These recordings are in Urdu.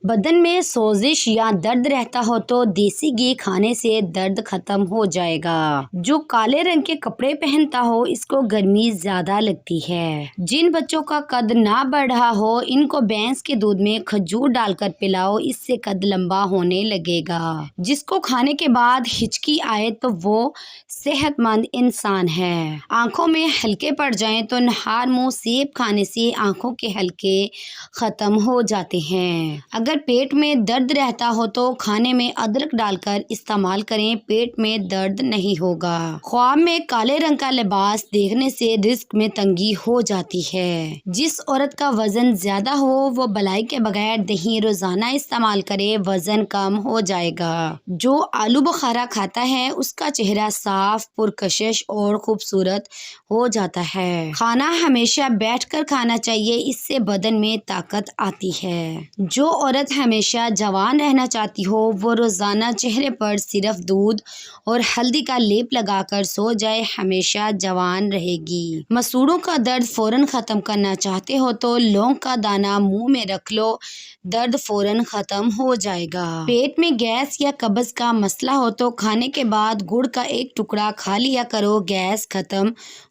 بدن میں سوزش یا درد رہتا ہو تو دیسی گھی کھانے سے درد ختم ہو جائے گا۔ جو کالے رنگ کے کپڑے پہنتا ہو اس کو گرمی زیادہ لگتی ہے۔ جن بچوں کا قد نہ بڑھ رہا ہو ان کو بھینس کے دودھ میں کھجور ڈال کر پلاؤ، اس سے قد لمبا ہونے لگے گا۔ جس کو کھانے کے بعد ہچکی آئے تو وہ صحت مند انسان ہے۔ آنکھوں میں حلقے پڑ جائیں تو نہار منہ سیب کھانے سے آنکھوں کے حلقے ختم ہو جاتے ہیں۔ اگر پیٹ میں درد رہتا ہو تو کھانے میں ادرک ڈال کر استعمال کریں، پیٹ میں درد نہیں ہوگا۔ خواب میں کالے رنگ کا لباس دیکھنے سے رزق میں تنگی ہو جاتی ہے۔ جس عورت کا وزن زیادہ ہو وہ بلائی کے بغیر دہی روزانہ استعمال کرے، وزن کم ہو جائے گا۔ جو آلو بخارا کھاتا ہے اس کا چہرہ صاف، پرکشش اور خوبصورت ہو جاتا ہے۔ کھانا ہمیشہ بیٹھ کر کھانا چاہیے، اس سے بدن میں طاقت آتی ہے۔ جو عورت ہمیشہ جوان رہنا چاہتی ہو وہ روزانہ چہرے پر صرف دودھ اور ہلدی کا لیپ لگا کر سو جائے، ہمیشہ جوان رہے گی۔ مسوڑوں کا درد فوراً ختم کرنا چاہتے ہو تو لونگ کا دانہ منہ میں رکھ لو، درد فوراً ختم ہو جائے گا۔ پیٹ میں گیس یا قبض کا مسئلہ ہو تو کھانے کے بعد گڑ کا ایک ٹکڑا کھا لیا کرو، گیس ختم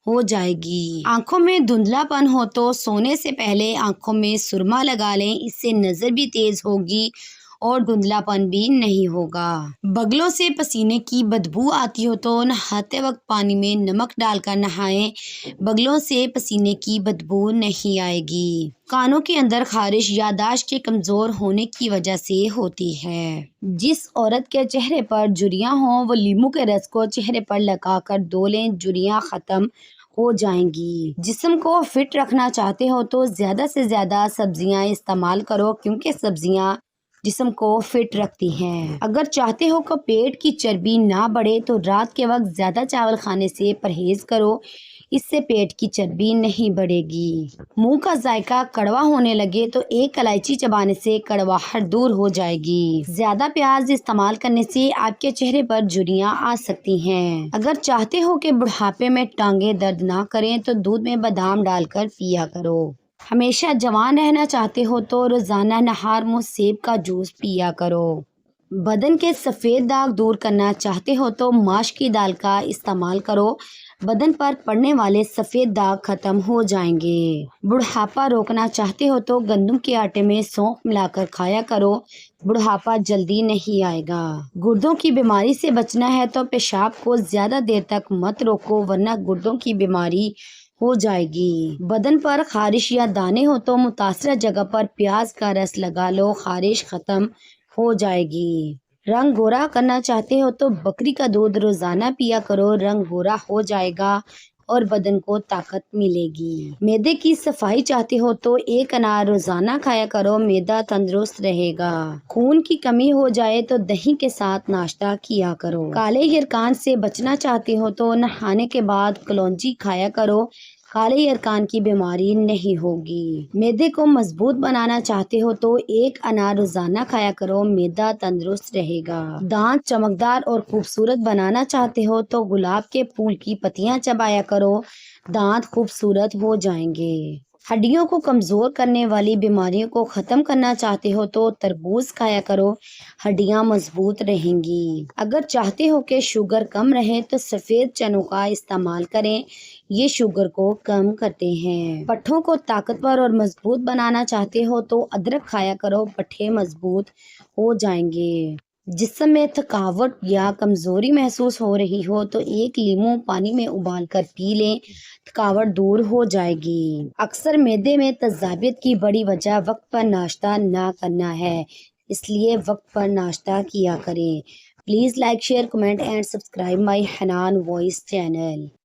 ہو جائے گی۔ آنکھوں میں دھندلا پن ہو تو سونے سے پہلے آنکھوں میں سرما لگا لیں، اس سے نظر بھی تیز ہوگی اور دھندلا پن بھی نہیں ہوگا۔ بگلوں سے پسینے کی بدبو آتی ہو تو نہاتے وقت پانی میں نمک ڈال کر نہائیں، بگلوں سے پسینے کی بدبو نہیں آئے گی۔ کانوں کے اندر خارش یادداشت کے کمزور ہونے کی وجہ سے ہوتی ہے۔ جس عورت کے چہرے پر جھریاں ہوں وہ لیموں کے رس کو چہرے پر لگا کر دھو لیں، جھریاں ختم ہو جائیں گی۔ جسم کو فٹ رکھنا چاہتے ہو تو زیادہ سے زیادہ سبزیاں استعمال کرو کیونکہ سبزیاں جسم کو فٹ رکھتی ہیں۔ اگر چاہتے ہو کہ پیٹ کی چربی نہ بڑھے تو رات کے وقت زیادہ چاول کھانے سے پرہیز کرو، اس سے پیٹ کی چربی نہیں بڑھے گی۔ منہ کا ذائقہ کڑوا ہونے لگے تو ایک الائچی چبانے سے کڑواہٹ دور ہو جائے گی۔ زیادہ پیاز استعمال کرنے سے آپ کے چہرے پر جھریاں آ سکتی ہیں۔ اگر چاہتے ہو کہ بڑھاپے میں ٹانگیں درد نہ کریں تو دودھ میں بادام ڈال کر پیا کرو۔ ہمیشہ جوان رہنا چاہتے ہو تو روزانہ نہار منہ سیب کا جوس پیا کرو۔ بدن کے سفید داغ دور کرنا چاہتے ہو تو ماش کی دال کا استعمال کرو، بدن پر پڑنے والے سفید داغ ختم ہو جائیں گے۔ بڑھاپا روکنا چاہتے ہو تو گندم کے آٹے میں سونف ملا کر کھایا کرو، بڑھاپا جلدی نہیں آئے گا۔ گردوں کی بیماری سے بچنا ہے تو پیشاب کو زیادہ دیر تک مت روکو ورنہ گردوں کی بیماری ہو جائے گی۔ بدن پر خارش یا دانے ہو تو متاثرہ جگہ پر پیاز کا رس لگا لو، خارش ختم ہو جائے گی۔ رنگ گورا کرنا چاہتے ہو تو بکری کا دودھ روزانہ پیا کرو، رنگ گورا ہو جائے گا اور بدن کو طاقت ملے گی۔ معدے کی صفائی چاہتے ہو تو ایک انار روزانہ کھایا کرو، معدہ تندرست رہے گا۔ خون کی کمی ہو جائے تو دہی کے ساتھ ناشتہ کیا کرو۔ کالے یرقان سے بچنا چاہتے ہو تو نہانے کے بعد کلونجی کھایا کرو، کالے یرقان کی بیماری نہیں ہوگی۔ معدے کو مضبوط بنانا چاہتے ہو تو ایک انار روزانہ کھایا کرو، معدہ تندرست رہے گا۔ دانت چمکدار اور خوبصورت بنانا چاہتے ہو تو گلاب کے پھول کی پتیاں چبایا کرو، دانت خوبصورت ہو جائیں گے۔ ہڈیوں کو کمزور کرنے والی بیماریوں کو ختم کرنا چاہتے ہو تو تربوز کھایا کرو، ہڈیاں مضبوط رہیں گی۔ اگر چاہتے ہو کہ شوگر کم رہے تو سفید چنوں کا استعمال کریں، یہ شوگر کو کم کرتے ہیں۔ پٹھوں کو طاقتور اور مضبوط بنانا چاہتے ہو تو ادرک کھایا کرو، پٹھے مضبوط ہو جائیں گے۔ جسم میں تھکاوٹ یا کمزوری محسوس ہو رہی ہو تو ایک لیموں پانی میں ابال کر پی لیں، تھکاوٹ دور ہو جائے گی۔ اکثر معدے میں تذابیت کی بڑی وجہ وقت پر ناشتہ نہ کرنا ہے، اس لیے وقت پر ناشتہ کیا کریں۔ Please like, share, comment and subscribe my Hanan voice channel.